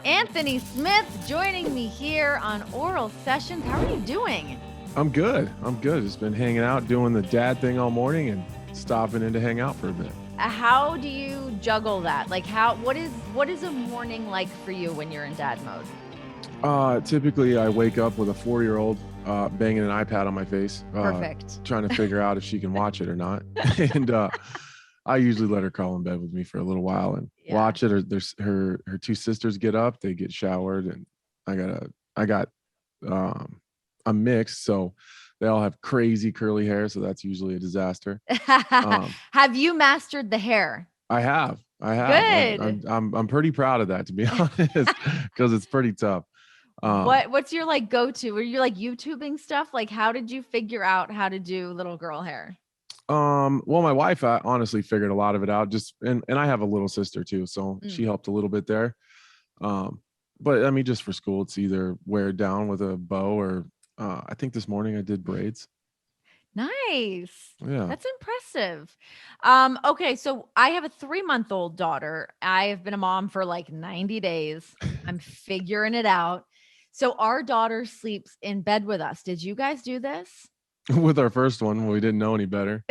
Anthony Smith joining me here on Oral Sessions. How are you doing? I'm good. Just been hanging out, doing the dad thing all morning and stopping in to hang out for a bit. How do you juggle that? Like what is a morning like for you when you're in dad mode? Typically I wake up with a 4-year-old banging an iPad on my face. Perfect. Trying to figure out if she can watch it or not. And I usually let her crawl in bed with me for a little while and watch it. Or there's her two sisters get up, they get showered, and I got a mix, so they all have crazy curly hair, so that's usually a disaster. Have you mastered the hair? I have. Good. I'm pretty proud of that, to be honest, because it's pretty tough. What's your like go-to? Were you like YouTubing stuff? Like, how did you figure out how to do little girl hair? Well, my wife honestly figured a lot of it out. And I have a little sister too, so she helped a little bit there. But I mean, just for school, it's either wear it down with a bow or I think this morning I did braids. Nice. Yeah. That's impressive. Okay, so I have a 3-month-old daughter. I have been a mom for like 90 days. I'm figuring it out. So our daughter sleeps in bed with us. Did you guys do this? With our first one, we didn't know any better.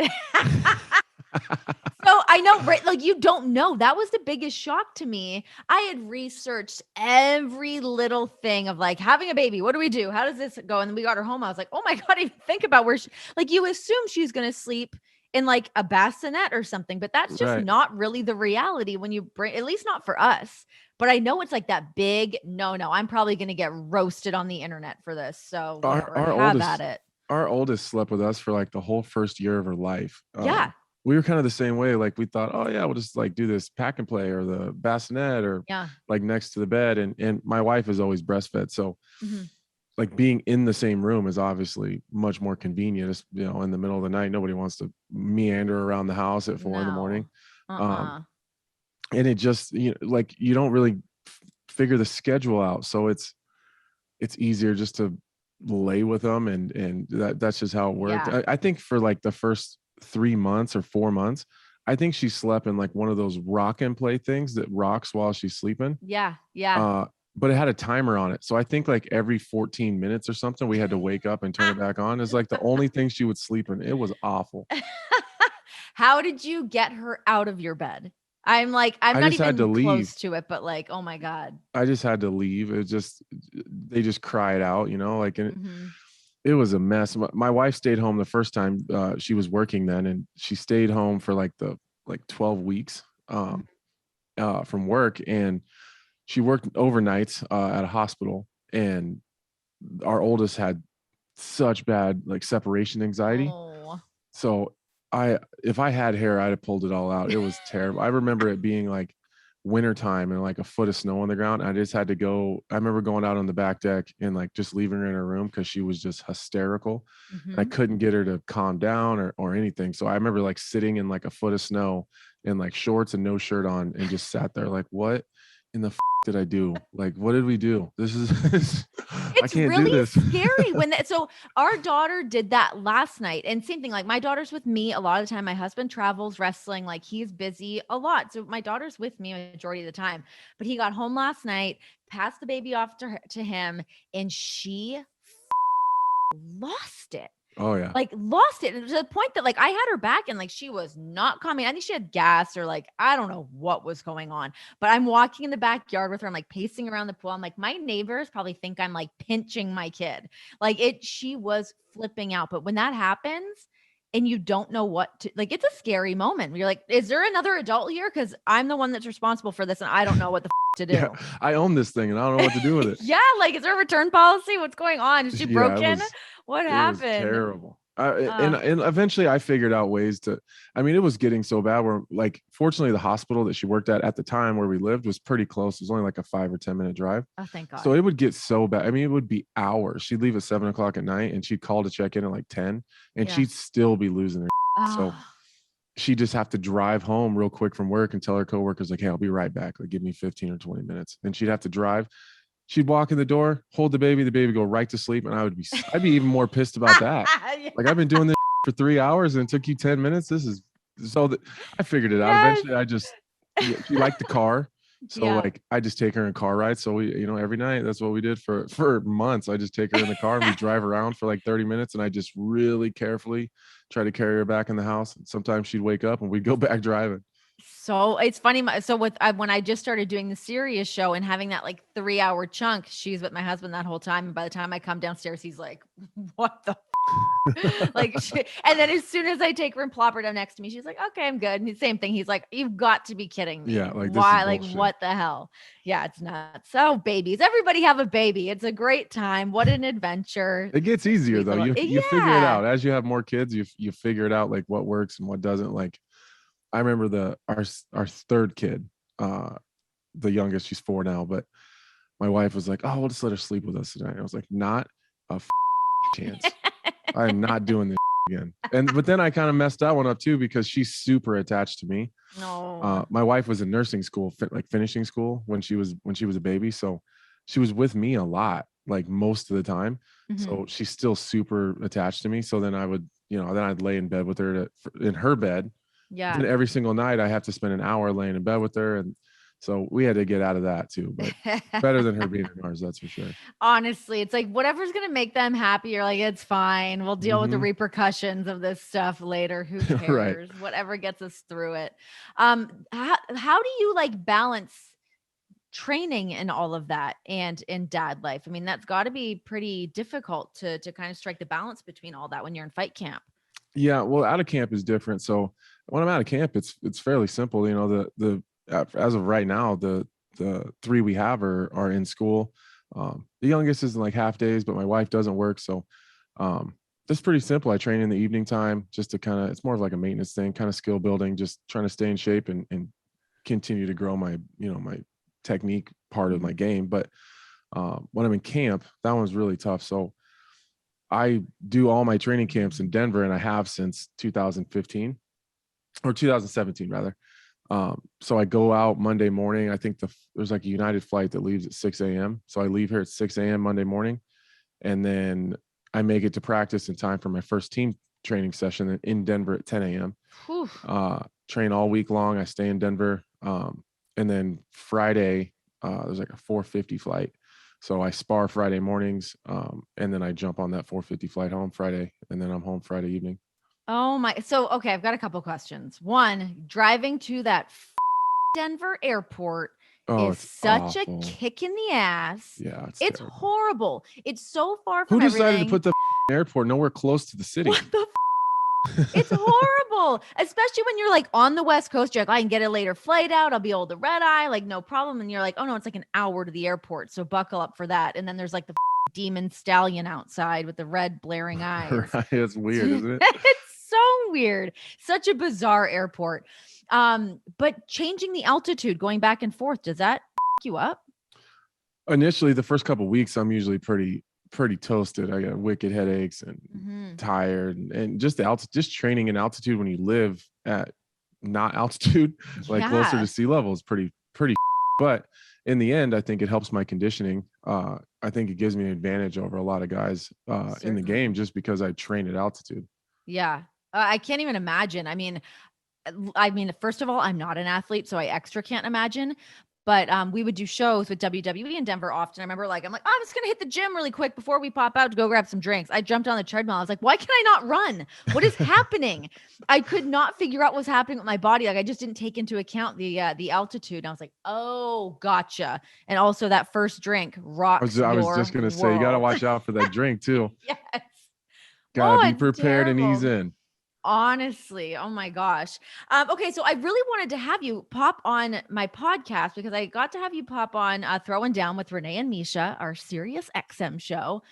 So I know, right? Like, you don't know. That was the biggest shock to me. I had researched every little thing of like having a baby. What do we do? How does this go? And then we got her home. I was like, oh my God, even think about where like you assume she's going to sleep in like a bassinet or something, but that's just not really the reality when you bring, at least not for us. But I know it's like that big, no, I'm probably going to get roasted on the internet for this. So our oldest slept with us for like the whole first year of her life. Yeah. We were kind of the same way. Like we thought, oh yeah, we'll just like do this pack and play or the bassinet or like next to the bed. And my wife is always breastfed. So like being in the same room is obviously much more convenient. It's, in the middle of the night, nobody wants to meander around the house at 4 a.m. And it just, like you don't really figure the schedule out. So it's easier just to lay with them. And that's just how it worked. Yeah. I think for like the first 3 months or 4 months, I think she slept in like one of those rock and play things that rocks while she's sleeping. Yeah. But it had a timer on it. So I think like every 14 minutes or something, we had to wake up and turn it back on. It's like the only thing she would sleep in. It was awful. How did you get her out of your bed? I'm not even close to it, but like, oh my God. I just had to leave. They just cried out, it was a mess. My wife stayed home the first time. She was working then, and she stayed home for like 12 weeks from work, and she worked overnights at a hospital. And our oldest had such bad like separation anxiety. Oh. So if I had hair, I'd have pulled it all out. It was terrible. I remember it being like wintertime and like a foot of snow on the ground. I just had to go. I remember going out on the back deck and like just leaving her in her room because she was just hysterical. I couldn't get her to calm down or anything. So I remember like sitting in like a foot of snow in like shorts and no shirt on and just sat there like, what in the did I do? Like, what did we do? This is I can't really do this. Scary so our daughter did that last night, and same thing, like my daughter's with me a lot of the time. My husband travels wrestling, like he's busy a lot. So my daughter's with me a majority of the time, but he got home last night, passed the baby off to him, and she lost it. Oh yeah. Like lost it to the point that like I had her back and like she was not coming. I think she had gas or like, I don't know what was going on, but I'm walking in the backyard with her. I'm like pacing around the pool. I'm like, my neighbors probably think I'm like pinching my kid. Like she was flipping out. But when that happens and you don't know what to, like, it's a scary moment. You're like, is there another adult here? Cause I'm the one that's responsible for this and I don't know what the to do. Yeah, I own this thing and I don't know what to do with it. Yeah. Like, is there a return policy? What's going on? Is she broken? What happened? It was terrible. And eventually I figured out ways to, I mean, it was getting so bad where like, fortunately the hospital that she worked at the time where we lived was pretty close. It was only like a 5 or 10 minute drive. Oh, thank God. So it would get so bad. I mean, it would be hours. She'd leave at 7 o'clock at night and she'd call to check in at like 10 and she'd still be losing her. So she'd just have to drive home real quick from work and tell her coworkers like, hey, I'll be right back. Like give me 15 or 20 minutes. And she'd have to drive. She'd walk in the door, hold the baby go right to sleep. And I'd be even more pissed about that. Yeah. Like I've been doing this for 3 hours and it took you 10 minutes. I figured it out. Eventually she liked the car. So like I just take her in car rides. So we, every night, that's what we did for months. I just take her in the car and we drive around for like 30 minutes and I just really carefully try to carry her back in the house. And sometimes she'd wake up and we'd go back driving. So it's funny. So when I just started doing the Serious show and having that like 3-hour chunk, she's with my husband that whole time. And by the time I come downstairs, he's like, what the like, and then as soon as I take her and plop her down next to me, she's like, okay, I'm good. And same thing. He's like, you've got to be kidding me. Yeah. Like, why? Like, what the hell? Yeah, it's nuts. So babies, everybody have a baby. It's a great time. What an adventure. It gets easier though. You figure it out as you have more kids. You figure it out, like what works and what doesn't. Like I remember our third kid, the youngest, she's 4 now, but my wife was like, oh, we'll just let her sleep with us tonight. I was like, not a chance. I am not doing this again. But then I kind of messed that one up too, because she's super attached to me. No. My wife was in nursing school, like finishing school when she was a baby. So she was with me a lot, like most of the time. So she's still super attached to me. So then I would, then I'd lay in bed with her in her bed. Yeah. Then every single night I have to spend an hour laying in bed with her. And so we had to get out of that too, but better than her being in ours, that's for sure. Honestly, it's like whatever's going to make them happy. You're like, it's fine. We'll deal with the repercussions of this stuff later. Who cares? Right. Whatever gets us through it. How do you like balance training and all of that and in dad life? I mean, that's got to be pretty difficult to kind of strike the balance between all that when you're in fight camp. Yeah, well, out of camp is different. So when I'm out of camp, it's fairly simple. The as of right now, the 3 we have are in school. The youngest is in like half days, but my wife doesn't work. So that's pretty simple. I train in the evening time just to it's more of like a maintenance thing, kind of skill building, just trying to stay in shape and continue to grow my, my technique part of my game. But when I'm in camp, that one's really tough. So I do all my training camps in Denver, and I have since 2015 or 2017 rather. So I go out Monday morning. I think there's like a United flight that leaves at 6 a.m. So I leave here at 6 a.m. Monday morning, and then I make it to practice in time for my first team training session in Denver at 10 a.m. Train all week long. I stay in Denver. And then Friday, there's like a 4:50 flight. So I spar Friday mornings, and then I jump on that 4:50 flight home Friday, and then I'm home Friday evening. Oh my. So, okay, I've got a couple questions. One, driving to that Denver airport is such awful. a kick in the ass. Yeah. It's horrible. It's so far from Who decided everything. to put the airport nowhere close to the city? What the It's horrible, especially when you're like on the West Coast. You're like, I can get a later flight out. I'll be able to red eye, like no problem. And you're like, oh no, it's like an hour to the airport. So buckle up for that. And then there's like the demon stallion outside with the red blaring eyes. Right. It's weird, isn't it? It's so weird. Such a bizarre airport. But changing the altitude, going back and forth, does that you up? Initially, the first couple of weeks, I'm usually pretty toasted. I got wicked headaches and tired, and just the altitude, just training in altitude when you live at not altitude, like closer to sea level, is pretty. But in the end, I think it helps my conditioning. I think it gives me an advantage over a lot of guys in the game just because I train at altitude. Yeah. I can't even imagine. I mean, first of all, I'm not an athlete, so I extra can't imagine. But we would do shows with WWE in Denver often. I remember I'm like, oh, I'm just going to hit the gym really quick before we pop out to go grab some drinks. I jumped on the treadmill. I was like, why can I not run? What is happening? I could not figure out what's happening with my body. Like I just didn't take into account the altitude. And I was like, oh, gotcha. And also that first drink rocks I was just going to say, you got to watch out for that drink too. Yes. Got to be prepared and ease in. Honestly. Oh my gosh. Okay. So I really wanted to have you pop on my podcast because I got to have you pop on Throwing Down with Renee and Misha, our Sirius XM show.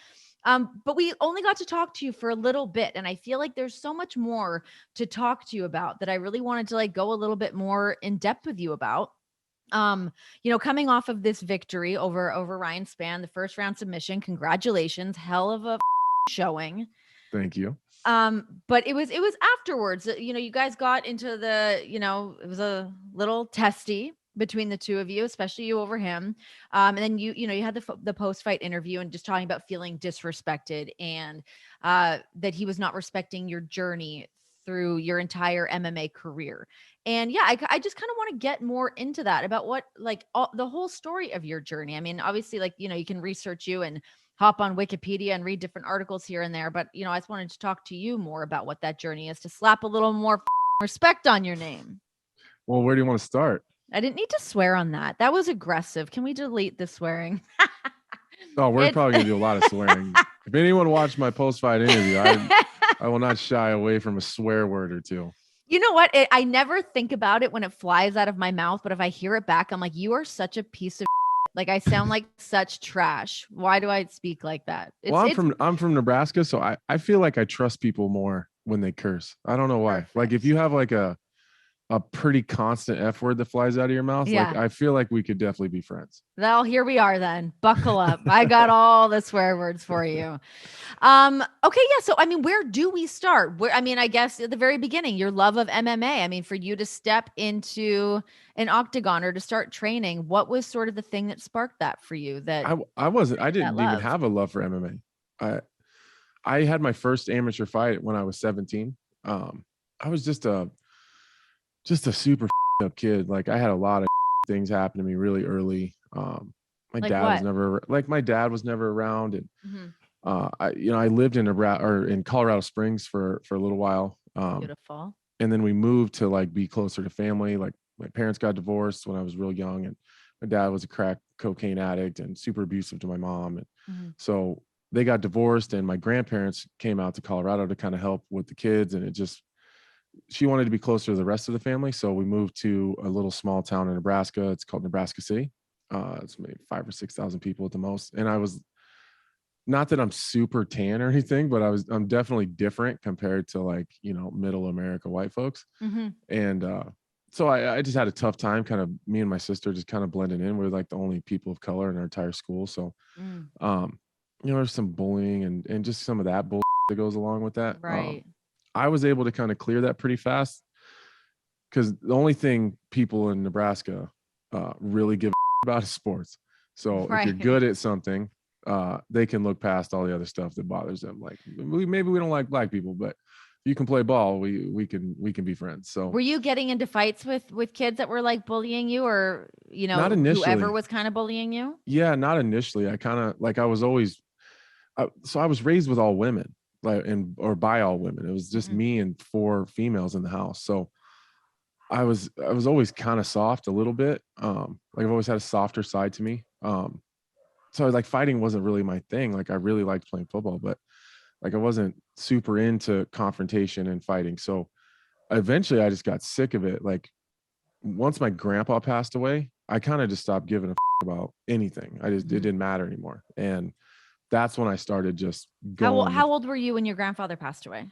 But we only got to talk to you for a little bit. And I feel like there's so much more to talk to you about that I really wanted to like go a little bit more in depth with you about. Coming off of this victory over Ryan Spann, the first round submission, congratulations. Hell of a showing. Thank you. But it was afterwards, you guys got into it was a little testy between the two of you, especially you over him. And then you had the post-fight interview and just talking about feeling disrespected and that he was not respecting your journey through your entire MMA career. And yeah, I just kind of want to get more into that about what like the whole story of your journey. I mean, obviously, like, you can research you and hop on Wikipedia and read different articles here and there. But, I just wanted to talk to you more about what that journey is, to slap a little more respect on your name. Well, where do you want to start? I didn't need to swear on that. That was aggressive. Can we delete the swearing? Oh, we're probably going to do a lot of swearing. If anyone watched my post-fight interview, I will not shy away from a swear word or two. You know what? I never think about it when it flies out of my mouth, but if I hear it back, I'm like, you are such a piece of like, I sound like such trash. Why do I speak like that? I'm from Nebraska, so I feel like I trust people more when they curse. I don't know why. Perfect. Like if you have like a pretty constant F word that flies out of your mouth, like I feel like we could definitely be friends. Well, here we are then. Buckle up. I got all the swear words for you. Okay, yeah. So I mean, where do we start? I guess at the very beginning, your love of MMA. I mean, for you to step into an octagon or to start training, what was sort of the thing that sparked that for you? That I didn't even have a love for MMA. I had my first amateur fight when I was 17. I was just a super up kid. Like I had a lot of things happen to me really early. My dad was never around, and I lived in in Colorado Springs for a little while. Beautiful. And then we moved to like be closer to family. Like my parents got divorced when I was real young, and my dad was a crack cocaine addict and super abusive to my mom, and so they got divorced, and my grandparents came out to Colorado to kind of help with the kids, and she wanted to be closer to the rest of the family. So we moved to a little small town in Nebraska. It's called Nebraska City. It's maybe 5,000 or 6,000 people at the most. And I was, not that I'm super tan or anything, but I'm definitely different compared to like, middle America white folks. And so I just had a tough time, kind of me and my sister just kind of blending in. We're like the only people of color in our entire school. So, there's some bullying and just some of that bull that goes along with that. Right. I was able to kind of clear that pretty fast, because the only thing people in Nebraska really give about is sports. So if you're good at something, they can look past all the other stuff that bothers them. Like maybe we don't like black people, but if you can play ball, we can be friends. So were you getting into fights with kids that were like bullying you, or not initially, whoever was kind of bullying you? Yeah, not initially. I kind of like I was always so I was raised with all women. Or by all women. It was just me and 4 females in the house. So I was always kind of soft a little bit. Like I've always had a softer side to me. So like fighting wasn't really my thing. Like I really liked playing football, but like I wasn't super into confrontation and fighting. So eventually I just got sick of it. Like once my grandpa passed away, I kind of just stopped giving a about anything. It didn't matter anymore. And that's when I started just going. How old were you when your grandfather passed away?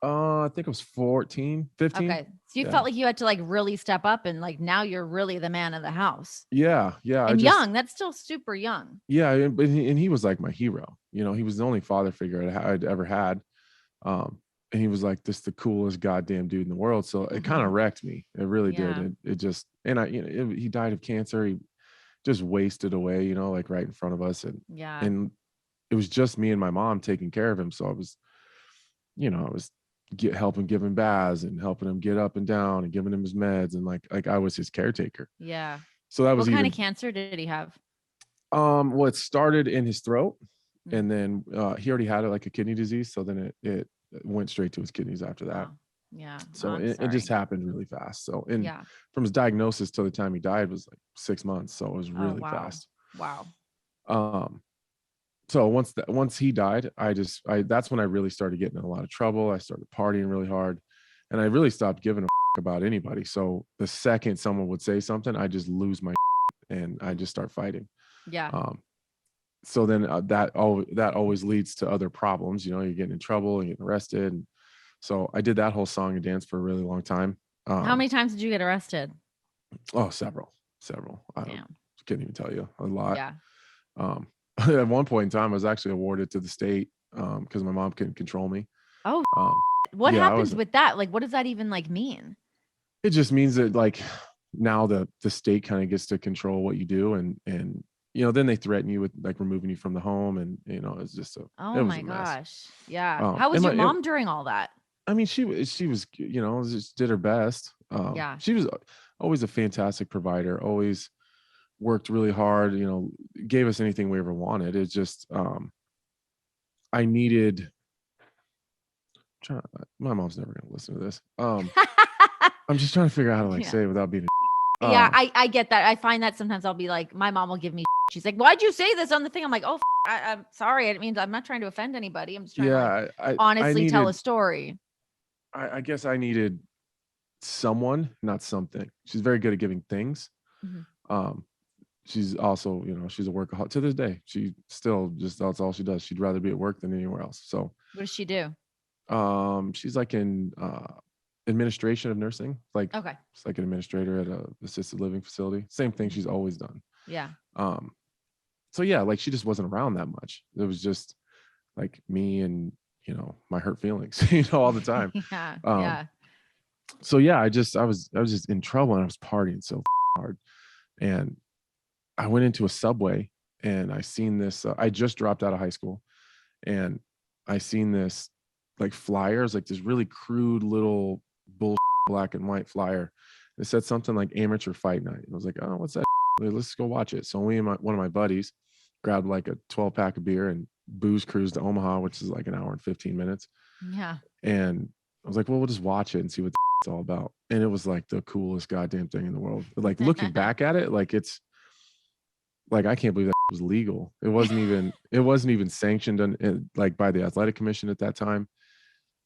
I think it was 14, 15. Okay. So you felt like you had to like really step up, and like now you're really the man of the house. Yeah. And young, that's still super young. Yeah. And he was like my hero. He was the only father figure I'd ever had. And he was like the coolest goddamn dude in the world. So it kind of wrecked me. It really did. It just, and he died of cancer. He just wasted away, like right in front of us. And it was just me and my mom taking care of him. So I was helping give him baths and helping him get up and down and giving him his meds, and like I was his caretaker. Yeah. So that was what kind of cancer did he have? Well, it started in his throat, and then he already had like a kidney disease. So then it went straight to his kidneys after that. Oh, yeah. So it just happened really fast. So from his diagnosis till the time he died was like 6 months. So it was really fast. Wow. So once he died, that's when I really started getting in a lot of trouble. I started partying really hard, and I really stopped giving a about anybody. So the second someone would say something, I just lose my and I just start fighting. Yeah. So then that always leads to other problems. You're getting in trouble and getting arrested. And so I did that whole song and dance for a really long time. How many times did you get arrested? Oh, several. I can't even tell you. A lot. Yeah. At one point in time, I was actually awarded to the state because my mom couldn't control me. Oh, what happens with that? Like, what does that even like mean? It just means that like now the state kind of gets to control what you do, and then they threaten you with like removing you from the home, and it's just oh my gosh, yeah. How was your mom during all that? I mean, she was, you know, just did her best. Yeah. She was always a fantastic provider, always worked really hard, you know, gave us anything we ever wanted. It's just, I needed, my mom's never going to listen to this. I'm just trying to figure out how to like Yeah. say it without being Yeah, I get that. I find that sometimes I'll be like, my mom will give me she's like, "Why'd you say this on the thing?" I'm like, "Oh, I'm sorry. It means I'm not trying to offend anybody. I'm just trying to like yeah, I honestly tell a needed, story." I guess I needed someone, not something. She's very good at giving things. Mhm. Um, she's also, you know, she's a workaholic to this day. She still just, that's all she does. She'd rather be at work than anywhere else. So, What does she do? she's like in administration of nursing, like Okay. she's like an administrator at a assisted living facility. Same thing Mhm. she's always done. Yeah. Um, so yeah, like she just wasn't around that much. It was just like me and, you know, my hurt feelings, you know, all the time. Yeah. Um, Yeah. so yeah, I was just in trouble and I was partying so hard. And I went into a Subway and I seen this. I just dropped out of high school, and I seen this like flyers, like this really crude little bull black and white flyer. It said something like amateur fight night. And I was like, oh, what's that? Let's go watch it. So me and one of my buddies grabbed like a 12 pack of beer and booze cruised to Omaha, which is like an hour and 15 minutes. Yeah. And I was like, well, we'll just watch it and see what it's all about. And it was like the coolest goddamn thing in the world. Like looking back at it, like it's like I can't believe that was legal. It wasn't even sanctioned like by the athletic commission at that time.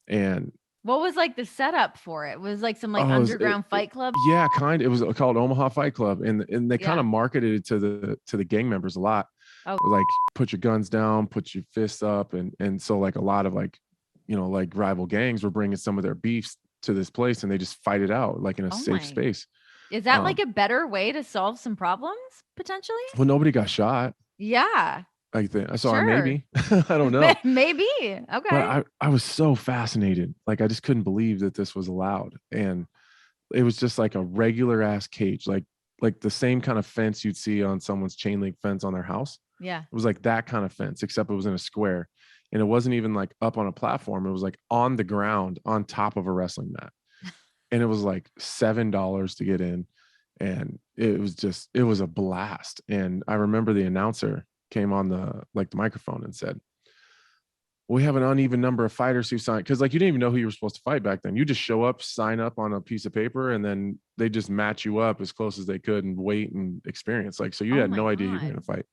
And What was like the setup for it? Was like some like oh, underground fight club? yeah, kind. It was called Omaha Fight Club, and they kind Yeah. of marketed it to the gang members a lot. Oh. Like put your guns down, put your fists up, and so like a lot of like, you know, like rival gangs were bringing some of their beefs to this place, and they just fight it out like in a Oh safe my. space. Is that like a better way to solve some problems potentially? Well, nobody got shot. Yeah. I think I saw, Sure. maybe. I don't know. Maybe. But Okay. I was so fascinated. Like I just couldn't believe that this was allowed. And it was just like a regular ass cage, like the same kind of fence you'd see on someone's chain link fence on their house. Yeah. It was like that kind of fence, except it was in a square. And it wasn't even like up on a platform. It was like on the ground on top of a wrestling mat. And it was like $7 to get in. And it was a blast. And I remember the announcer came on the microphone and said, we have an uneven number of fighters who signed, because like you didn't even know who you were supposed to fight back then. You just show up, sign up on a piece of paper, and then they just match you up as close as they could and wait and experience. Like, so you Oh had my no idea you were God. going to fight.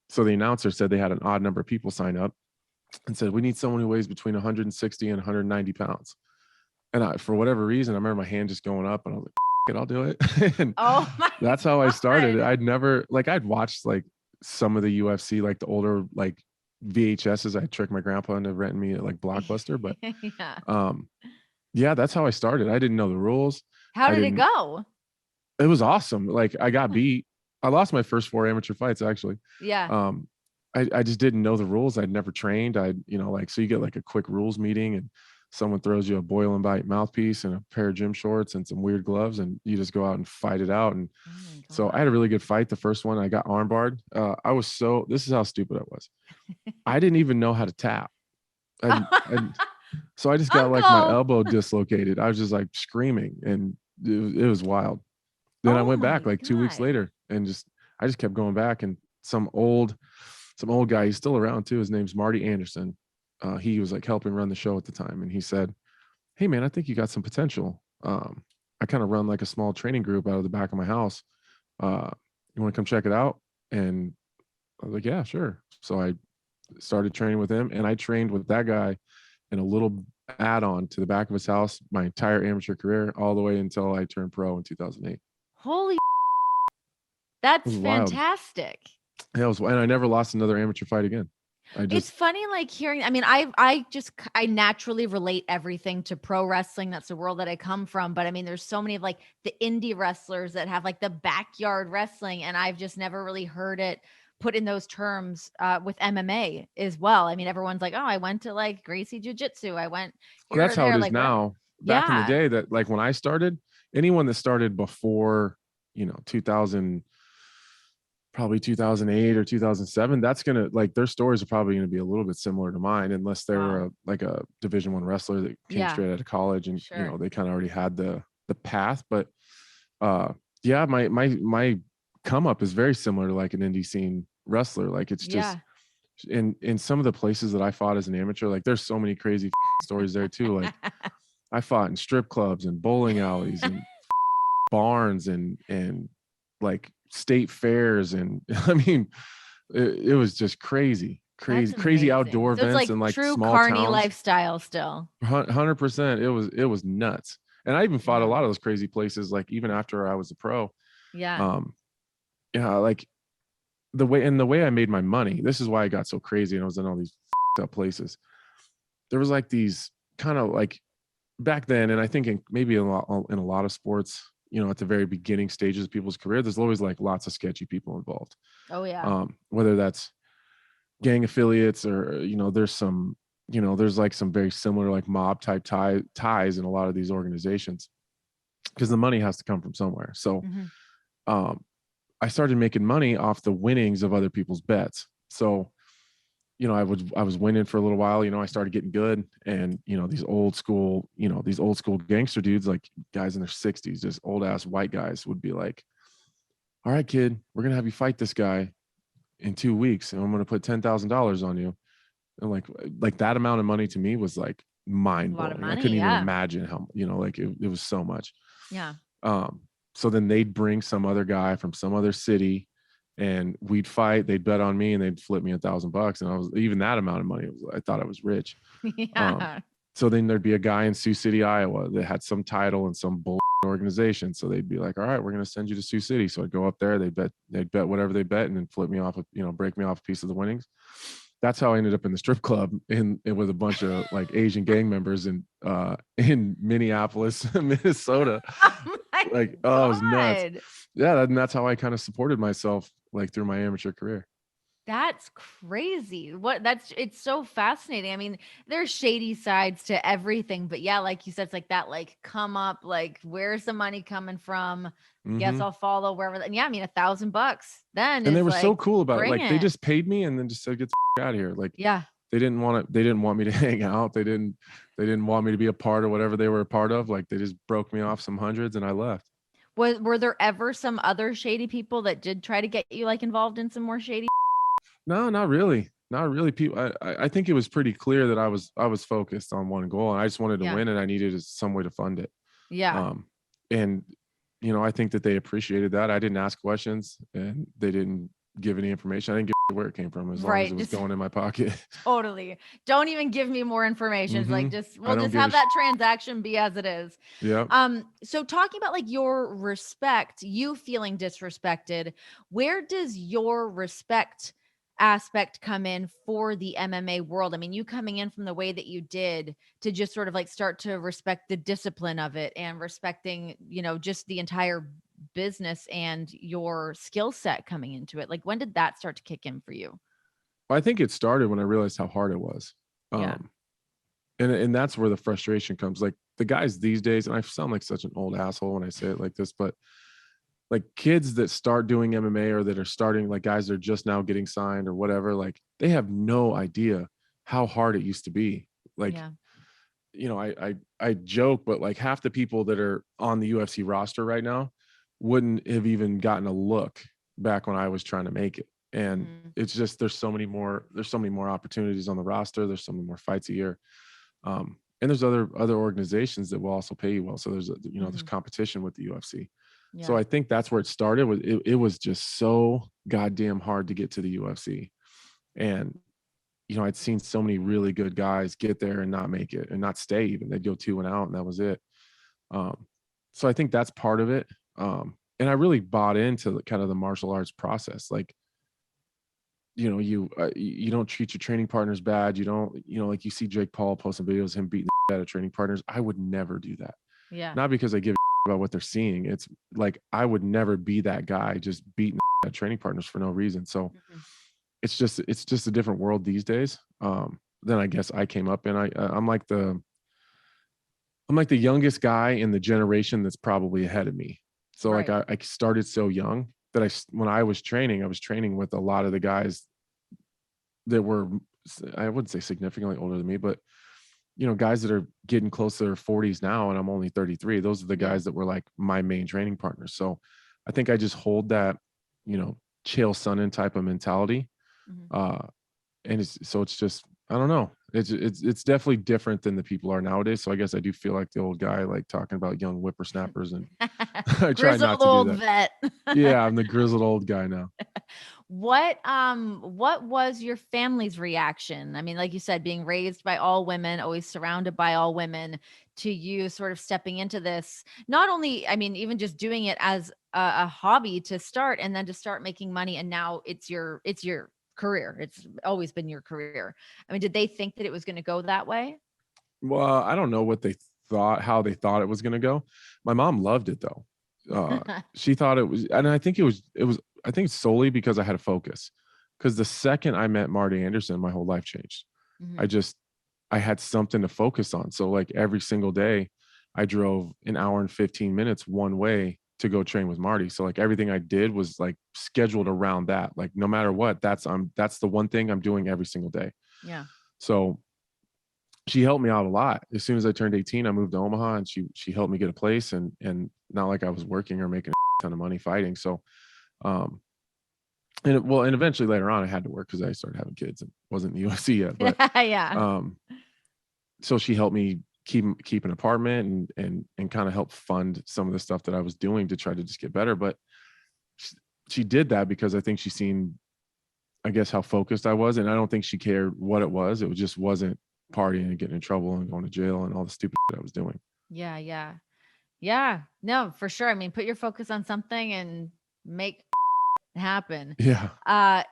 So the announcer said they had an odd number of people sign up and said, we need someone who weighs between 160 and 190 pounds. And for whatever reason, I remember my hand just going up and I was like, I'll do it. And Oh my that's how I started. God. I'd watched like some of the UFC, like the older, like VHSs. I tricked my grandpa into renting me at like Blockbuster, but Yeah. yeah, that's how I started. I didn't know the rules. How I did it didn't, go? it was awesome. Like I got beat. I lost my first 4 amateur fights actually. Yeah. Um, I just didn't know the rules. I'd never trained. You know, like, so you get like a quick rules meeting and someone throws you a boil and bite mouthpiece and a pair of gym shorts and some weird gloves, and you just go out and fight it out. And Oh my so I had a God. really good fight. The first one, I got armbarred. This is how stupid I was. I didn't even know how to tap. I so I just got like my Uncle. elbow dislocated. I was just like screaming, and it was wild. Then I Oh went back my like 2 weeks God. later, and I just kept going back. And some old guy, he's still around too. His name's Marty Anderson. He was like helping run the show at the time, and he said, hey man, I think you got some potential. I kind of run like a small training group out of the back of my house. You want to come check it out? And I was like, yeah, sure. So I started training with him, and I trained with that guy in a little add-on to the back of his house my entire amateur career, all the way until I turned pro in 2008. Holy, It that's was wild. fantastic. Yeah, and I never lost another amateur fight again. It's funny, like hearing, I mean, I naturally relate everything to pro wrestling. That's the world that I come from. But I mean, there's so many of like the indie wrestlers that have like the backyard wrestling. And I've just never really heard it put in those terms with MMA as well. I mean, everyone's like, oh, I went to like Gracie Jiu Jitsu. I went Well, here or that's how it there, is like whatever. now. Back in the Yeah. day, that like when I started, anyone that started before, you know, 2000, probably 2008 or 2007. That's gonna, like, their stories are probably gonna be a little bit similar to mine, unless they were like a Division I wrestler that came straight out of college, and they kind of already had the path. But yeah, my come up is very similar to like an indie scene wrestler. Like, it's just in some of the places that I fought as an amateur, like there's so many crazy stories there too. Like, I fought in strip clubs and bowling alleys and barns and like state fairs, and I mean, it was just crazy outdoor so events like and like true small carny towns. lifestyle still. 100%. It was nuts. And I even fought a lot of those crazy places, like even after I was a pro. Yeah, like the way I made my money, this is why I got so crazy and I was in all these up places. There was like these kind of like back then, and I think maybe in a lot of sports, at the very beginning stages of people's career, there's always like lots of sketchy people involved. Oh yeah. Whether that's gang affiliates or, there's some, there's like some very similar like mob type ties in a lot of these organizations, because the money has to come from somewhere. So I started making money off the winnings of other people's bets. So, I was winning for a little while, I started getting good, and, these old school gangster dudes, like guys in their 60s, just old ass white guys, would be like, all right, kid, we're going to have you fight this guy in 2 weeks, and I'm going to put $10,000 on you. And like that amount of money to me was like mind blowing. I couldn't even imagine how, like it was so much. Yeah. So then they'd bring some other guy from some other city, and we'd fight. They'd bet on me, and they'd flip me $1,000. And I was, even that amount of money, I thought I was rich. Yeah. So then there'd be a guy in Sioux City, Iowa, that had some title in some bull organization. So they'd be like, all right, we're going to send you to Sioux City. So I'd go up there, they'd bet whatever they bet, and then flip me off, break me off a piece of the winnings. That's how I ended up in the strip club with a bunch of like Asian gang members in Minneapolis, Minnesota. It was nuts. Yeah. And that's how I kind of supported myself, like through my amateur career. That's crazy. It's so fascinating. I mean, there's shady sides to everything, but yeah, like you said, it's like that, like come up, like where's the money coming from? Guess I'll follow wherever. And yeah, I mean, $1,000 then. And they were so cool about it. Like they just paid me and then just said, get the out of here. Like, yeah, they didn't want me to hang out. They didn't want me to be a part of whatever they were a part of. Like, they just broke me off some hundreds and I left. Were there ever some other shady people that did try to get you like involved in some more shady? No, not really. Not really. People, I think it was pretty clear that I was focused on one goal, and I just wanted to win, and I needed some way to fund it. Yeah. And I think that they appreciated that. I didn't ask questions, and they didn't give any information. I didn't give where it came from, as long as it was going in my pocket. Totally. Don't even give me more information. Like we'll just have that transaction be as it is. Yeah. So talking about like your respect, you feeling disrespected, where does your respect aspect come in for the MMA world? I mean, you coming in from the way that you did to just sort of like start to respect the discipline of it and respecting, just the entire business and your skill set coming into it. Like, when did that start to kick in for you? I think it started when I realized how hard it was. Yeah. And that's where the frustration comes. Like the guys these days, and I sound like such an old asshole when I say it like this, but like kids that start doing MMA or that are starting, like guys that are just now getting signed or whatever, like they have no idea how hard it used to be. Like, I joke, but like half the people that are on the UFC roster right now wouldn't have even gotten a look back when I was trying to make it. And it's just, there's so many more opportunities on the roster. There's so many more fights a year. And there's other organizations that will also pay you well. So there's, there's competition with the UFC. Yeah. So I think that's where it started. It was just so goddamn hard to get to the UFC. And, I'd seen so many really good guys get there and not make it and not stay even. They'd go 2 and out and that was it. So I think that's part of it. And I really bought into kind of the martial arts process. Like, you don't treat your training partners bad. You don't, like you see Jake Paul posting videos of him beating the out of training partners. I would never do that. Yeah. Not because I give about what they're seeing. It's like, I would never be that guy just beating training partners for no reason. So it's just a different world these days. Then I guess I came up in. I'm like the youngest guy in the generation that's probably ahead of me. So like I started so young, when I was training with a lot of the guys that were, I wouldn't say significantly older than me, but guys that are getting close to their 40s now, and I'm only 33. Those are the guys that were like my main training partners. So I think I just hold that, Chael Sonnen type of mentality. And it's just, I don't know. It's definitely different than the people are nowadays. So I guess I do feel like the old guy, like talking about young whippersnappers, and I try not to do that. Vet. Yeah, I'm the grizzled old guy now. What was your family's reaction? I mean, like you said, being raised by all women, always surrounded by all women, to you sort of stepping into this, not only, I mean, even just doing it as a hobby to start, and then to start making money. And now it's your career. It's always been your career. I mean, did they think that it was going to go that way? Well, I don't know what they thought, how they thought it was going to go. My mom loved it though. She thought it was, and I think I think solely because I had a focus. Because the second I met Marty Anderson, my whole life changed. I had something to focus on. So like every single day, I drove an hour and 15 minutes one way to go train with Marty. So like everything I did was like scheduled around that. Like no matter what, that's the one thing I'm doing every single day. Yeah. So she helped me out a lot. As soon as I turned 18, I moved to Omaha, and she helped me get a place, and not like I was working or making a ton of money fighting. So, and eventually later on I had to work because I started having kids and wasn't in the UFC yet. But yeah. So she helped me keep an apartment and kind of help fund some of the stuff that I was doing to try to just get better. But she did that because I think she seen, I guess, how focused I was, and I don't think she cared what it was. It just wasn't partying and getting in trouble and going to jail and all the stupid shit I was doing. Yeah. No, for sure. I mean, put your focus on something and make happen. Yeah. I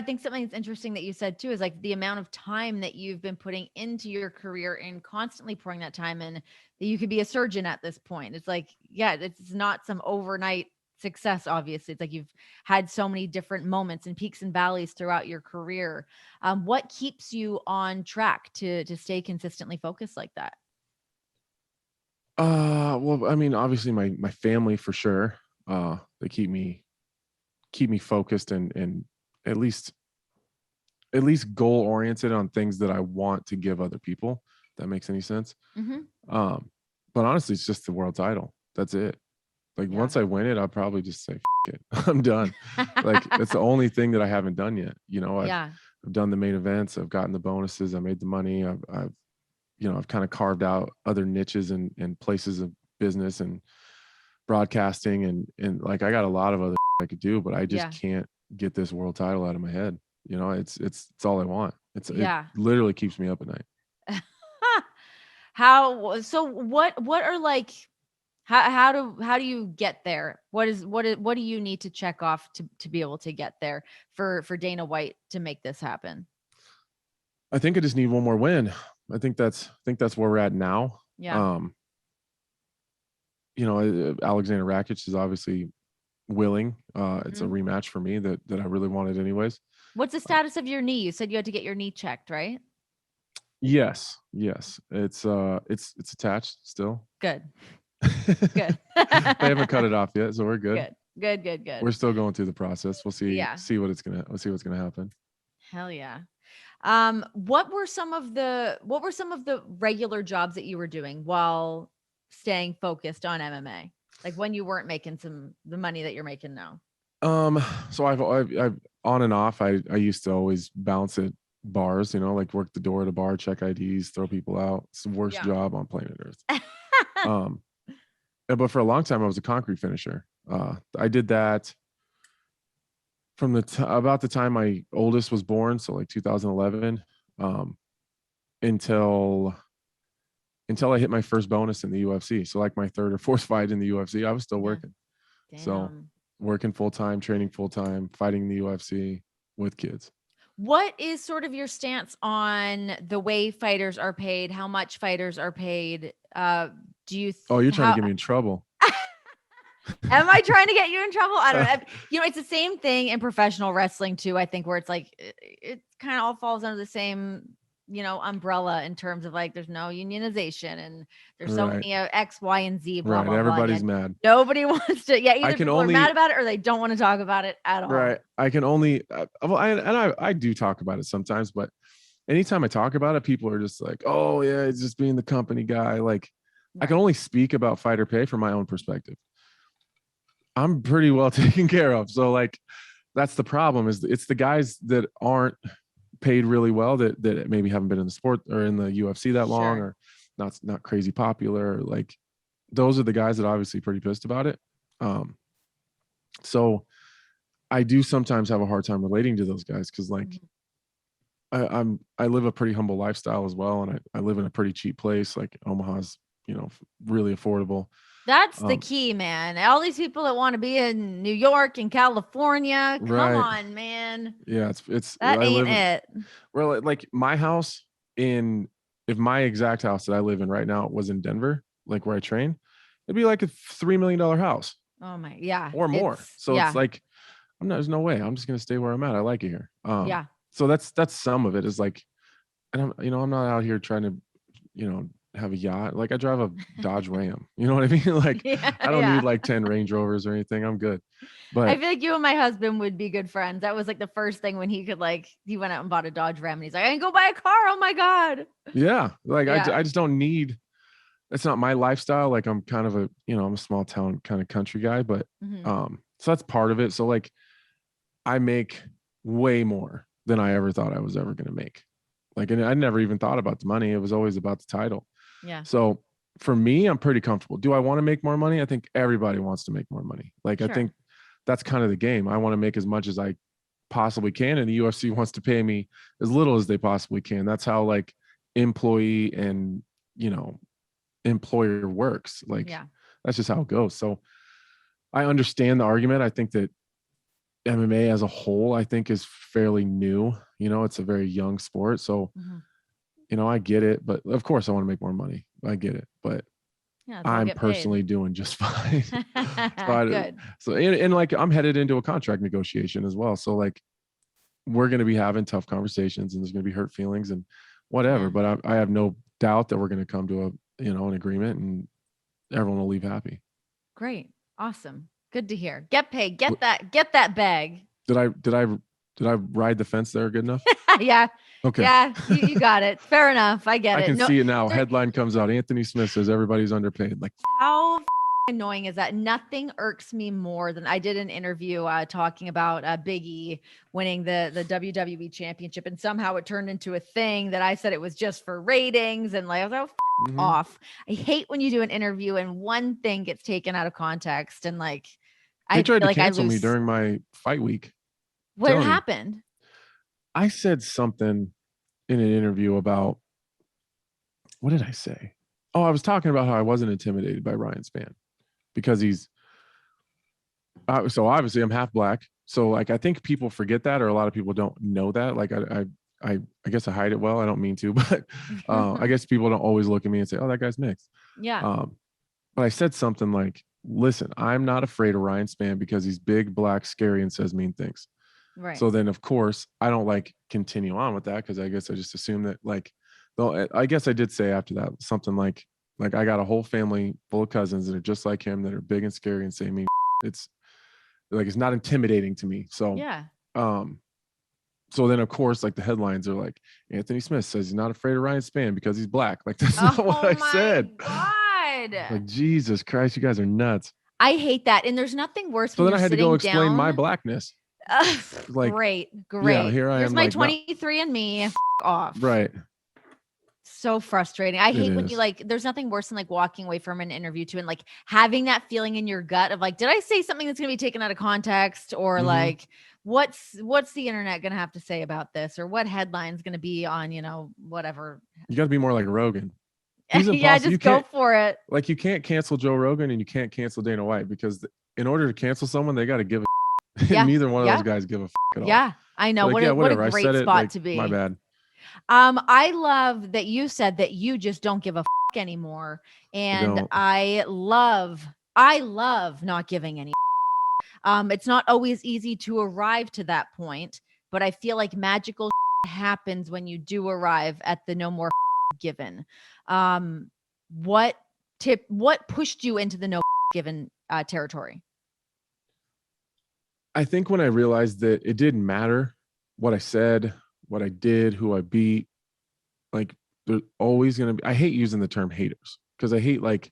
think something that's interesting that you said too is like the amount of time that you've been putting into your career and constantly pouring that time in, that you could be a surgeon at this point. It's like, yeah, it's not some overnight success. Obviously, it's like you've had so many different moments and peaks and valleys throughout your career. What keeps you on track to stay consistently focused like that? Well, I mean, obviously my family for sure. They keep me focused and at least goal oriented on things that I want to give other people. If that makes any sense. But honestly, it's just the world title. That's it. Like once I win it, I'll probably just say, F it. I'm done. Like it's the only thing that I haven't done yet. I've done the main events. I've gotten the bonuses. I made the money. I've kind of carved out other niches and places of business and broadcasting and like I got a lot of other I could do, but I just can't get this world title out of my head. It's all I want. It literally keeps me up at night. What are like, how do you get there? What do you need to check off to be able to get there for Dana White to make this happen? I think I just need one more win. I think that's where we're at now. Yeah. Alexander Rakic is obviously willing. It's a rematch for me that I really wanted anyways. What's the status of your knee? You said you had to get your knee checked, right? Yes. It's attached still. Good. They haven't cut it off yet, so we're good. Good. We're still going through the process. We'll see. See what's gonna happen. Hell yeah. What were some of the regular jobs that you were doing while staying focused on MMA? Like when you weren't making the money that you're making now? So I've on and off. I used to always bounce at bars, like work the door at a bar, check IDs, throw people out. It's the worst job on planet Earth. But for a long time I was a concrete finisher. I did that from about the time my oldest was born, so like 2011, until I hit my first bonus in the UFC. So like my third or fourth fight in the UFC, I was still working. Damn. So working full-time, training full-time, fighting in the UFC with kids. What is sort of your stance on the way fighters are paid? How much fighters are paid? Do you? You're trying to get me in trouble. Am I trying to get you in trouble? I don't know. It's the same thing in professional wrestling too. I think where it's like it kind of all falls under the same umbrella in terms of like, there's no unionization and there's so Right. many X, Y, and Z, blah, Right. blah, blah. Everybody's And mad. nobody wants to, I either can people are mad only, about it or they don't want to talk about it at all. right. I can only, I do talk about it sometimes, but anytime I talk about it, people are just like, oh yeah, it's just being the company guy. Like, I can only speak about fighter pay from my own perspective. I'm pretty well taken care of. So like, that's the problem, is it's the guys that aren't paid really well that maybe haven't been in the sport or in the UFC that long, or not crazy popular. Like, those are the guys that are obviously pretty pissed about it. So I do sometimes have a hard time relating to those guys, because like, I live a pretty humble lifestyle as well, and I live in a pretty cheap place. Like, Omaha's, really affordable. That's the key, man. All these people that want to be in New York and California, come on, man. Yeah, that ain't it. Well, like my house if my exact house that I live in right now was in Denver, like where I train, it'd be like a $3 million house. Oh my, yeah, or more. So it's like, there's no way. I'm just gonna stay where I'm at. I like it here. So that's some of it, is like, and I'm not out here trying to, have a yacht. Like, I drive a Dodge Ram. You know what I mean? Like, I don't need like 10 Range Rovers or anything. I'm good. But I feel like you and my husband would be good friends. That was like the first thing when he wuld, like, he went out and bought a Dodge Ram and he's like, I can go buy a car. Oh my God. Yeah. Like, I just don't need, that's not my lifestyle. Like, I'm kind of I'm a small town kind of country guy, but so that's part of it. So like, I make way more than I ever thought I was ever going to make. Like, and I never even thought about the money. It was always about the title. Yeah. So for me, I'm pretty comfortable. Do I want to make more money? I think everybody wants to make more money. Like, I think that's kind of the game. I want to make as much as I possibly can, and the UFC wants to pay me as little as they possibly can. That's how like employee and employer works. Like, that's just how it goes. So I understand the argument. I think that MMA as a whole, I think, is fairly new. It's a very young sport. So, I get it, but of course I want to make more money. I get it, but I'm personally doing just fine. Good. So, and like, I'm headed into a contract negotiation as well. So like, we're going to be having tough conversations, and there's going to be hurt feelings and whatever, but I have no doubt that we're going to come to an agreement, and everyone will leave happy. Great. Awesome. Good to hear. Get paid. Get that bag. Did I ride the fence there good enough? Yeah. Okay. Yeah, you got it. Fair enough. I get it. I can see it now. Headline comes out. Anthony Smith says everybody's underpaid. Like, how annoying is that? Nothing irks me more than, I did an interview talking about Big E winning the WWE championship, and somehow it turned into a thing that I said it was just for ratings, and like, I was like, off. I hate when you do an interview and one thing gets taken out of context, and like, they tried to cancel me during my fight week. What happened? I said something in an interview about, what did I say? Oh, I was talking about how I wasn't intimidated by Ryan Spann because he's so obviously I'm half black. So like, I think people forget that, or a lot of people don't know that. Like, I guess I hide it well. I don't mean to, but I guess people don't always look at me and say, oh, that guy's mixed. Yeah. But I said something like, listen, I'm not afraid of Ryan Spann because he's big, black, scary, and says mean things. Right. So then, of course, I don't like continue on with that, because I guess I just assume that, like, though I guess I did say after that something like I got a whole family full of cousins that are just like him, that are big and scary and say mean. It's like, it's not intimidating to me. So so then, of course, like, the headlines are like, Anthony Smith says he's not afraid of Ryan Spann because he's black. Like, that's not what I said. God. Like, Jesus Christ, you guys are nuts. I hate that. And there's nothing worse. So then I had to go explain my blackness. Like, great. Yeah, here I Here's am. my 23 and me off. Right. So frustrating. I hate when you there's nothing worse than like walking away from an interview too, and like having that feeling in your gut of like, did I say something that's going to be taken out of context, or like, what's the internet going to have to say about this, or what headline's going to be on, whatever. You got to be more like Rogan. Yeah, just go for it. Like, you can't cancel Joe Rogan, and you can't cancel Dana White, because in order to cancel someone, they got to give a neither one of those guys give a at all. Yeah, I know. Like, what a great spot to be. My bad. I love that you said that you just don't give a anymore. And I love not giving any. It's not always easy to arrive to that point, but I feel like magical happens when you do arrive at the no more given? What pushed you into the no given territory? I think when I realized that it didn't matter what I said, what I did, who I beat, like there's always going to be, I hate using the term haters because I hate like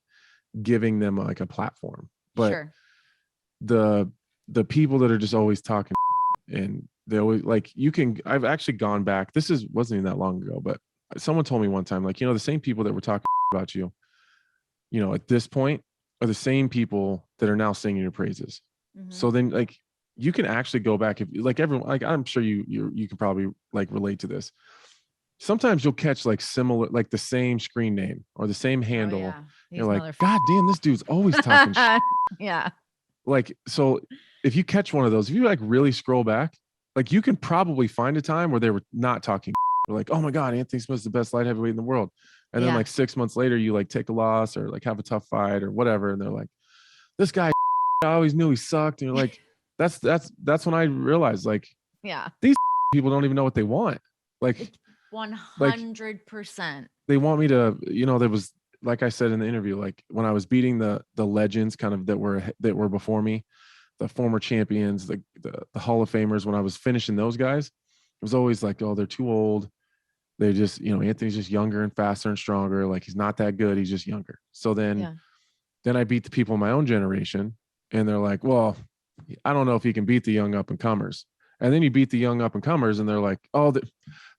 giving them like a platform, but sure. the people that are just always talking and they always like, I've actually gone back. Wasn't even that long ago, but someone told me one time, like, the same people that were talking about you, at this point are the same people that are now singing your praises. Mm-hmm. So then like, you can actually go back if like everyone, like I'm sure you can probably like relate to this. Sometimes you'll catch like similar, like the same screen name or the same handle. Oh, yeah. You're like, God damn, this dude's always talking shit. Yeah. Like, so if you catch one of those, if you like really scroll back, like you can probably find a time where they were not talking. They're like, oh my God, Anthony Smith's the best light heavyweight in the world. And then like 6 months later, you like take a loss or like have a tough fight or whatever. And they're like, this guy, I always knew he sucked. And you're like, that's when I realized like, these people don't even know what they want. Like 100%. They want me to, there was, like I said in the interview, like when I was beating the legends kind of that were before me, the former champions, the Hall of Famers, when I was finishing those guys, it was always like, oh, they're too old. They just, Anthony's just younger and faster and stronger. Like he's not that good. He's just younger. So then I beat the people in my own generation and they're like, well, I don't know if he can beat the young up and comers. And then you beat the young up and comers and they're like, oh,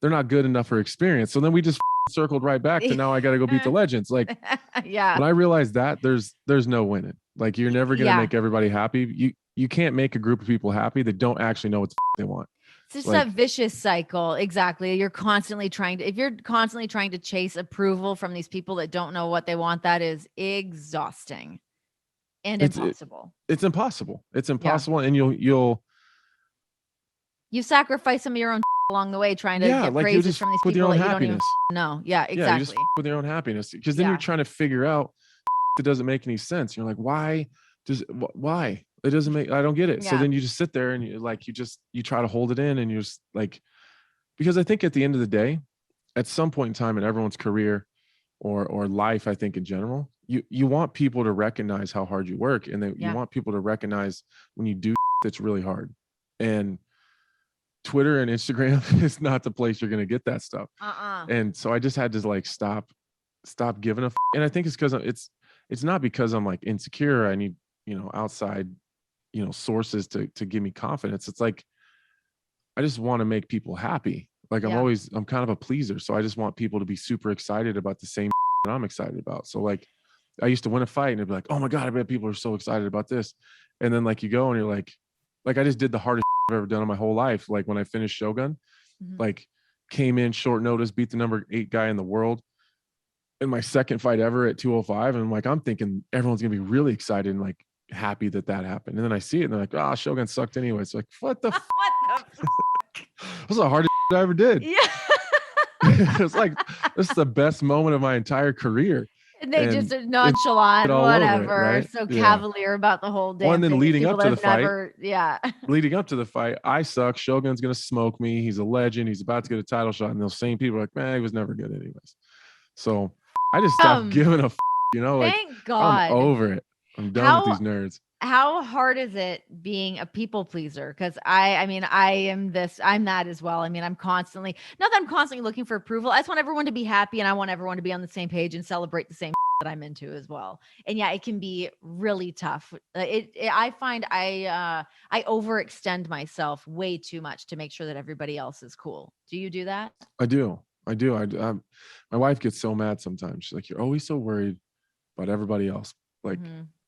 they're not good enough for experience. So then we just circled right back to now I got to go beat the legends. Like, when I realized that there's no winning. Like you're never going to make everybody happy. You can't make a group of people happy that don't actually know what they want. It's just that vicious cycle. Exactly. If you're constantly trying to chase approval from these people that don't know what they want, that is exhausting and impossible. It's impossible. It's impossible. And you sacrifice some of your own along the way trying to get praises from these people that you don't even know. Yeah, exactly. Yeah, you just with your own happiness because then you're trying to figure out it doesn't make any sense. You're like, why? It doesn't make, I don't get it. Yeah. So then you just sit there and you try to hold it in and you're just like, because I think at the end of the day, at some point in time in everyone's career or life, I think in general, you want people to recognize how hard you work and you want people to recognize when you do that's really hard. And Twitter and Instagram is not the place you're going to get that stuff. And so I just had to like stop giving a and I think it's because it's not because I'm like insecure. I need, outside, sources to give me confidence. It's like, I just want to make people happy. Like I'm kind of a pleaser. So I just want people to be super excited about the same that I'm excited about. So like I used to win a fight and it'd be like, oh my God, I bet people are so excited about this. And then like you go and you're like I just did the hardest I've ever done in my whole life. Like when I finished Shogun, like came in short notice, beat the number 8 guy in the world in my second fight ever at 205. And I'm thinking everyone's gonna be really excited and like happy that happened. And then I see it and they're like, oh, Shogun sucked anyway. It's like, what the That was the hardest I ever did. Yeah. It's like, this is the best moment of my entire career. And they just are nonchalant, whatever. Right? So cavalier about the whole damn thing. And then leading up to the fight, leading up to the fight, I suck. Shogun's gonna smoke me. He's a legend. He's about to get a title shot. And those same people are like, man, he was never good anyways. So I just stopped giving a thank God. I'm over it. I'm done with these nerds. How hard is it being a people pleaser? Because I'm that as well. I mean, I'm constantly, not that I'm constantly looking for approval. I just want everyone to be happy and I want everyone to be on the same page and celebrate the same that I'm into as well. And it can be really tough. I find I overextend myself way too much to make sure that everybody else is cool. Do you do that? I do. My wife gets so mad sometimes. She's like, you're always so worried about everybody else. Like,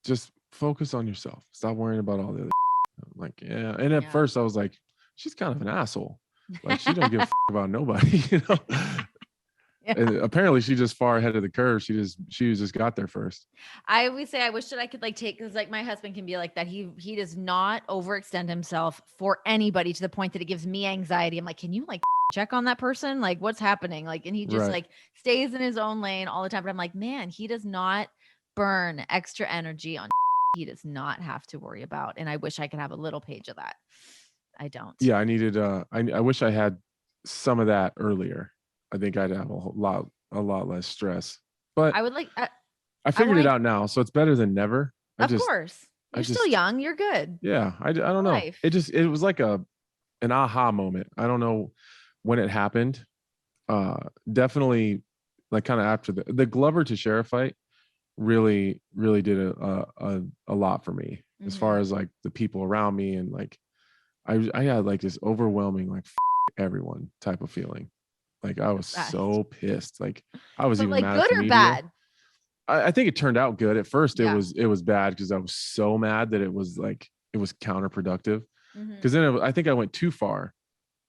just focus on yourself. Stop worrying about all the other. I'm like, yeah. And at first I was like, she's kind of an asshole. Like she don't give a about nobody, And apparently she's just far ahead of the curve. She just got there first. I always say I wish that I could take, because my husband can be like that. He does not overextend himself for anybody to the point that it gives me anxiety. I'm like, can you check on that person? Like what's happening? And he just stays in his own lane all the time. But I'm like, man, he does not burn extra energy on he does not have to worry about. And I wish I could have a little page of that. I don't. Yeah, I needed I wish I had some of that earlier, I think I'd have a lot less stress. But I would like. I figured it out now, so it's better than never. Of course, you're still young. You're good. Yeah, I don't know. Life. It was like an aha moment. I don't know when it happened. Definitely, like kind of after the Glover to Sheriff fight, really did a lot for me as far as like the people around me, and like I had like this overwhelming like everyone type of feeling. Like I was so pissed. Like I was even like mad good at the or media. bad. I think it turned out good. At first, it was bad because I was so mad that it was counterproductive. Because then I think I went too far,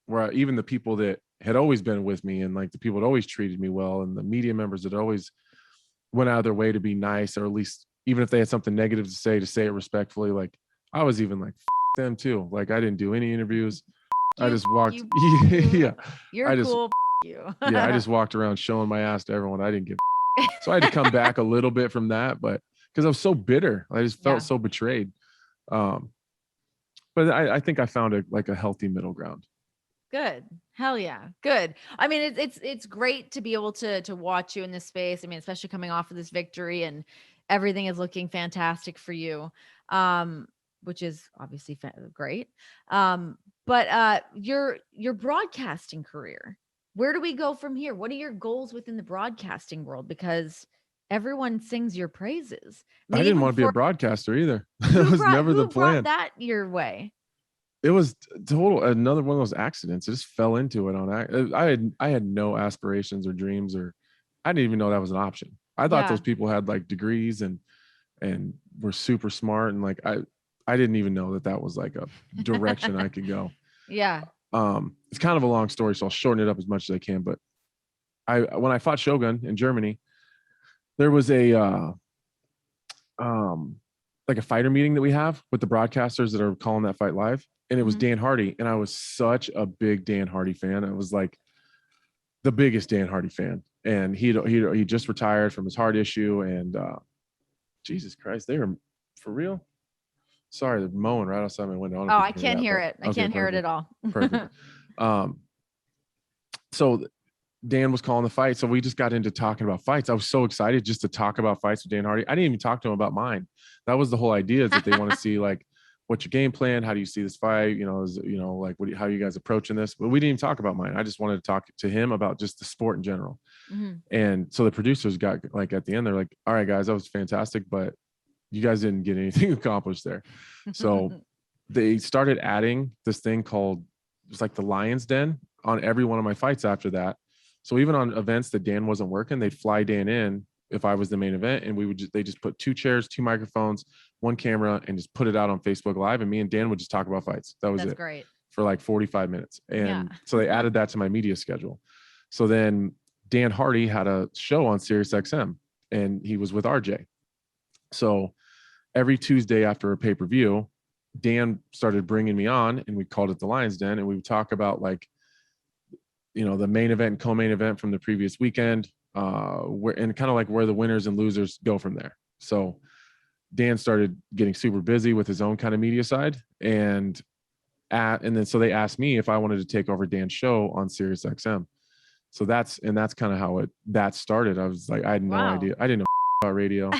where even the people that had always been with me and like the people that always treated me well, and the media members that always went out of their way to be nice, or at least even if they had something negative to say it respectfully. Like I was even like them too. Like I didn't do any interviews. I just walked. Yeah, you're cool. You. Yeah, I just walked around showing my ass to everyone. I didn't give. So I had to come back a little bit from that, but because I was so bitter, I just felt so betrayed. But I think I found a healthy middle ground. Good. Hell yeah. Good. I mean, it's great to be able to watch you in this space. I mean, especially coming off of this victory, and everything is looking fantastic for you. Which is obviously great. But your broadcasting career, where do we go from here? What are your goals within the broadcasting world? Because everyone sings your praises. I didn't want to be a broadcaster either. It was never the plan. Who brought that your way? It was another one of those accidents. I just fell into it I had no aspirations or dreams, or I didn't even know that was an option. I thought those people had like degrees and were super smart, and like I didn't even know that was like a direction I could go. Yeah. It's kind of a long story, so I'll shorten it up as much as I can. But when I fought Shogun in Germany, there was a like a fighter meeting that we have with the broadcasters that are calling that fight live. And it was Dan Hardy. And I was such a big Dan Hardy fan. I was like the biggest Dan Hardy fan. And he just retired from his heart issue. And Jesus Christ, they were for real. Sorry, they're mowing right outside my window. I can't hear it. I can't hear it at all. Perfect. So Dan was calling the fight. So we just got into talking about fights. I was so excited just to talk about fights with Dan Hardy. I didn't even talk to him about mine. That was the whole idea, is that they want to see like, what's your game plan? How do you see this fight? Like how are you guys approaching this? But we didn't even talk about mine. I just wanted to talk to him about just the sport in general. And so the producers got like, at the end, they're like, all right, guys, that was fantastic, but you guys didn't get anything accomplished there. So they started adding this thing called, it was like the Lion's Den on every one of my fights after that. So even on events that Dan wasn't working, they'd fly Dan in if I was the main event, and they just put 2 chairs, 2 microphones, 1 camera, and just put it out on Facebook Live. And me and Dan would just talk about fights. That's it. Great. For like 45 minutes. And so they added that to my media schedule. So then Dan Hardy had a show on Sirius XM, and he was with RJ. So every Tuesday after a pay-per-view, Dan started bringing me on, and we called it the Lion's Den. And we would talk about like, the main event and co-main event from the previous weekend, and kind of like where the winners and losers go from there. So Dan started getting super busy with his own kind of media side, and then so they asked me if I wanted to take over Dan's show on Sirius XM. So that's kind of how that started. I was like, I had no idea. I didn't know about radio.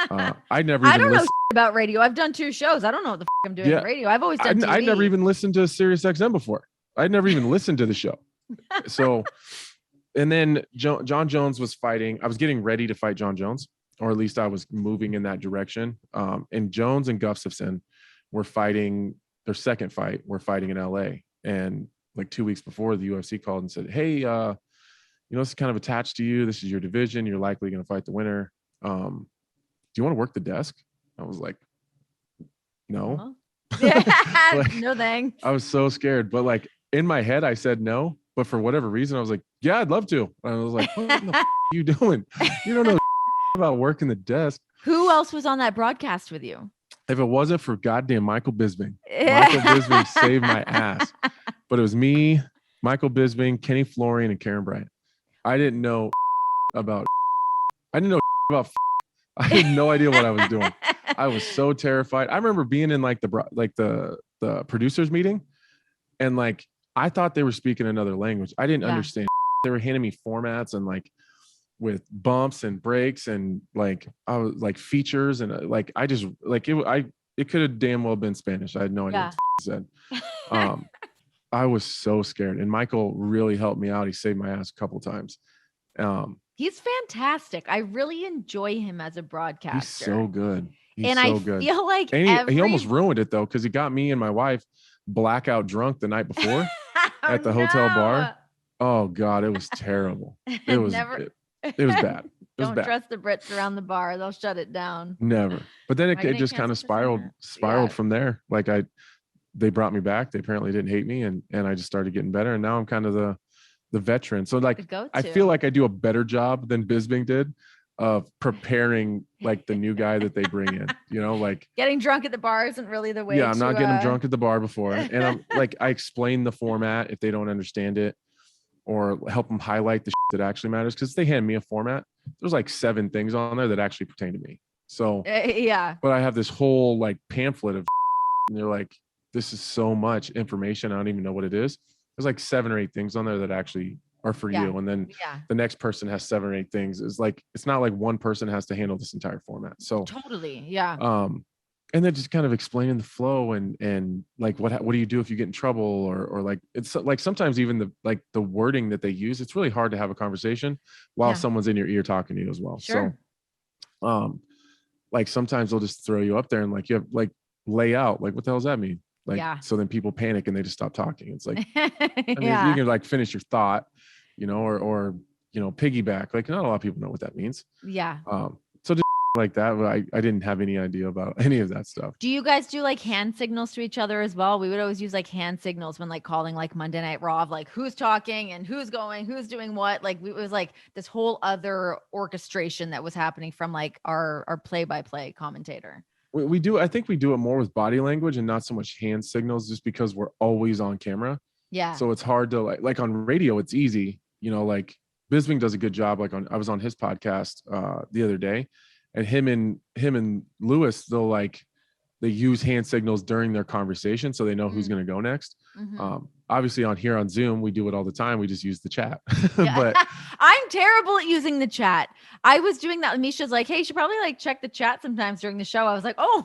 I don't know about radio. I've done 2 shows. I don't know what the I'm doing on radio. I've always done TV. I'd never even listened to Sirius XM before. I'd never even listened to the show. So, and then John Jones was fighting. I was getting ready to fight John Jones, or at least I was moving in that direction. And Jones and Gustafsson were fighting their second fight. We're fighting in LA. And like 2 weeks before, the UFC called and said, hey, this is kind of attached to you. This is your division. You're likely going to fight the winner. Do you want to work the desk? I was like, no. Like, no thanks. I was so scared, but like in my head, I said no. But for whatever reason, I was like, yeah, I'd love to. And I was like, what the are you doing? You don't know about working the desk. Who else was on that broadcast with you? If it wasn't for goddamn Michael Bisping, Michael Bisping saved my ass. But it was me, Michael Bisping, Kenny Florian, and Karen Bryant. I didn't know about. I had no idea what I was doing. I was so terrified. I remember being in like the producers meeting, and like I thought they were speaking another language. I didn't understand. They were handing me formats and like with bumps and breaks and like I was like features and like I just like it could have damn well been Spanish. I had no idea what it said. I was so scared, and Michael really helped me out. He saved my ass a couple times. He's fantastic. I really enjoy him as a broadcaster. He's so good. He's and so I good. Feel like he almost ruined it though, because he got me and my wife blackout drunk the night before at the hotel bar. Oh God, it was terrible. It was it was bad. Don't trust the Brits around the bar. They'll shut it down. Never. But then it just kind of spiraled from there. Like they brought me back. They apparently didn't hate me, and I just started getting better. And now I'm kind of the veteran. So like I feel like I do a better job than Bisping did of preparing like the new guy that they bring in, you know, like getting drunk at the bar isn't really the way. Yeah, I'm not getting them drunk at the bar before. And I'm like, I explain the format if they don't understand it, or help them highlight the shit that actually matters. Cause they hand me a format, there's like 7 things on there that actually pertain to me. So but I have this whole like pamphlet of and they're like, this is so much information. I don't even know what it is. There's like 7 or 8 things on there that actually are for you. And then the next person has 7 or 8 things. It's like, it's not like one person has to handle this entire format. So totally. And then just kind of explaining the flow and like, what do you do if you get in trouble, or like, it's like sometimes even the wording that they use, it's really hard to have a conversation while someone's in your ear talking to you as well. Sure. So, like sometimes they'll just throw you up there and like, you have like lay out, like, what the hell does that mean? Like, so then people panic and they just stop talking. It's like, I mean, you can like finish your thought, you know, or, you know, piggyback. Like not a lot of people know what that means. So just like that, but I didn't have any idea about any of that stuff. Do you guys do like hand signals to each other as well? We would always use like hand signals when like calling like Monday Night Raw of like who's talking and who's going, who's doing what. Like it was like this whole other orchestration that was happening from like our play-by-play commentator. We do. I think we do it more with body language and not so much hand signals, just because we're always on camera. So it's hard to like on radio, it's easy, you know, like Bisping does a good job. Like I was on his podcast the other day, and him and Lewis, they use hand signals during their conversation, so they know who's going to go next. Obviously on here on Zoom, we do it all the time. We just use the chat. But I'm terrible at using the chat. I was doing that. Misha's like, hey, you should probably like check the chat sometimes during the show. I was like, oh,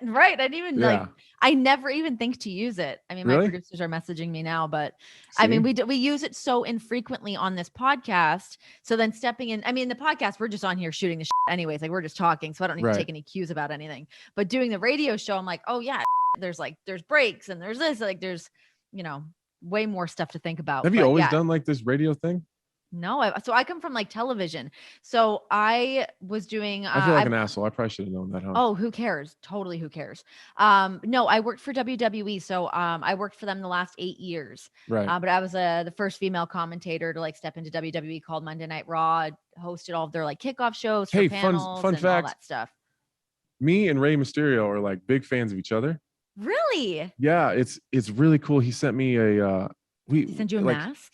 right. I didn't even like, I never even think to use it. I mean, my producers are messaging me now, but I mean, we use it so infrequently on this podcast. So then stepping in, I mean, the podcast, we're just on here shooting the shit anyways. Like we're just talking. So I don't need to take any cues about anything, but doing the radio show, I'm like, oh yeah, there's breaks and there's this, like there's, you know, way more stuff to think about. Have you always done like this radio thing? No, so I come from like television. So I was doing. I feel like an asshole. I probably should have known that. Huh? Oh, who cares? Totally, who cares? No, I worked for WWE. So I worked for them the last 8 years. Right. But I was the first female commentator to like step into WWE, called Monday Night Raw. Hosted all of their like kickoff shows. For panels fun and fact. All that stuff. Me and Rey Mysterio are like big fans of each other. Really? Yeah, it's really cool. He sent me He sent you a mask?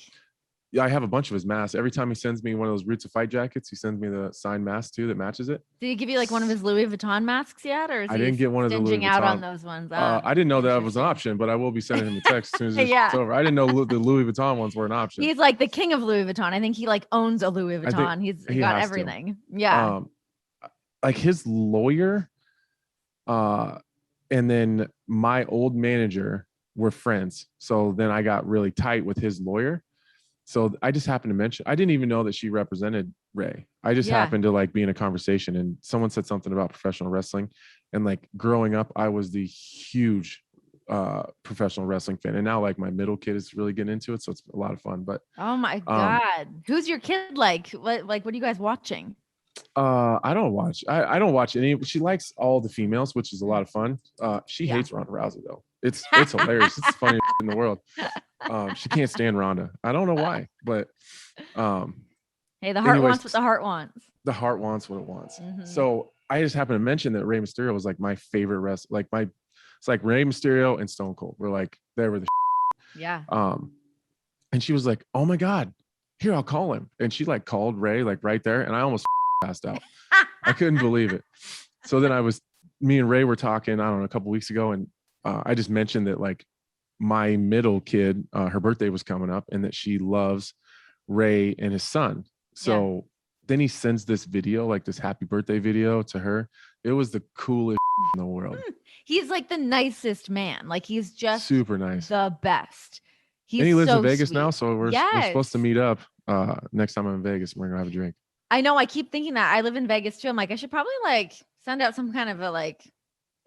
Yeah, I have a bunch of his masks. Every time he sends me one of those Roots of Fight jackets, he sends me the signed mask too that matches it. Did he give you like one of his Louis Vuitton masks yet, or is I didn't get one of the Louis Vuitton. Out on those ones? I didn't know that was an option, but I will be sending him a text as soon as it's over. I didn't know the Louis Vuitton ones were an option. He's like the king of Louis Vuitton. I think he like owns a Louis Vuitton. He's got everything. Yeah. Like his lawyer, and then my old manager were friends. So then I got really tight with his lawyer. So I just happened to mention, I didn't even know that she represented Rey. I just happened to like be in a conversation and someone said something about professional wrestling. And like growing up, I was the huge professional wrestling fan. And now like my middle kid is really getting into it. So it's a lot of fun, but. Oh my God. Who's your kid like? What are you guys watching? I don't watch any. She likes all the females, which is a lot of fun. She hates Ronda Rousey though. It's hilarious. It's the funniest in the world. She can't stand Ronda. I don't know why, but hey, the heart wants what the heart wants. The heart wants what it wants. So I just happened to mention that Rey Mysterio was like my favorite wrestler. Like it's like Rey Mysterio and Stone Cold. We're like, they were the yeah. And she was like, oh my God, here, I'll call him. And she like called Rey like right there, and I almost passed out. I couldn't believe it. So then me and Rey were talking, I don't know, a couple weeks ago, and I just mentioned that like my middle kid, her birthday was coming up, and that she loves Rey and his son. So then he sends this video, like this happy birthday video to her. It was the coolest in the world. He's like the nicest man. Like he's just super nice, the best. And he lives so in Vegas sweet. now, so we're supposed to meet up next time I'm in Vegas. We're gonna have a drink. I know. I keep thinking that. I live in Vegas too. I'm like, I should probably like send out some kind of a like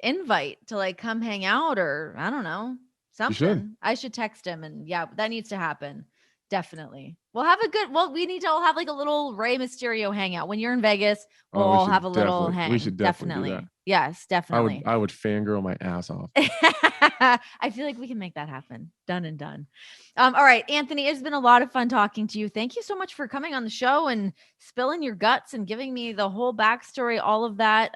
invite to like come hang out, or I don't know, something. I should text him, and yeah, that needs to happen. Definitely. We need to all have like a little Rey Mysterio hangout. When you're in Vegas, we'll all have a little hang. We should definitely do that. Yes, definitely. I would fangirl my ass off. I feel like we can make that happen. Done and done. All right, Anthony, it's been a lot of fun talking to you. Thank you so much for coming on the show and spilling your guts and giving me the whole backstory, all of that.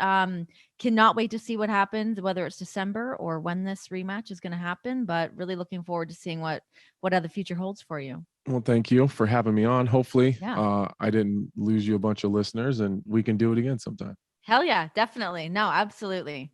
Cannot wait to see what happens, whether it's December or when this rematch is going to happen, but really looking forward to seeing what other future holds for you. Well, thank you for having me on. Hopefully, I didn't lose you a bunch of listeners, and we can do it again sometime. Hell yeah, definitely. No, absolutely.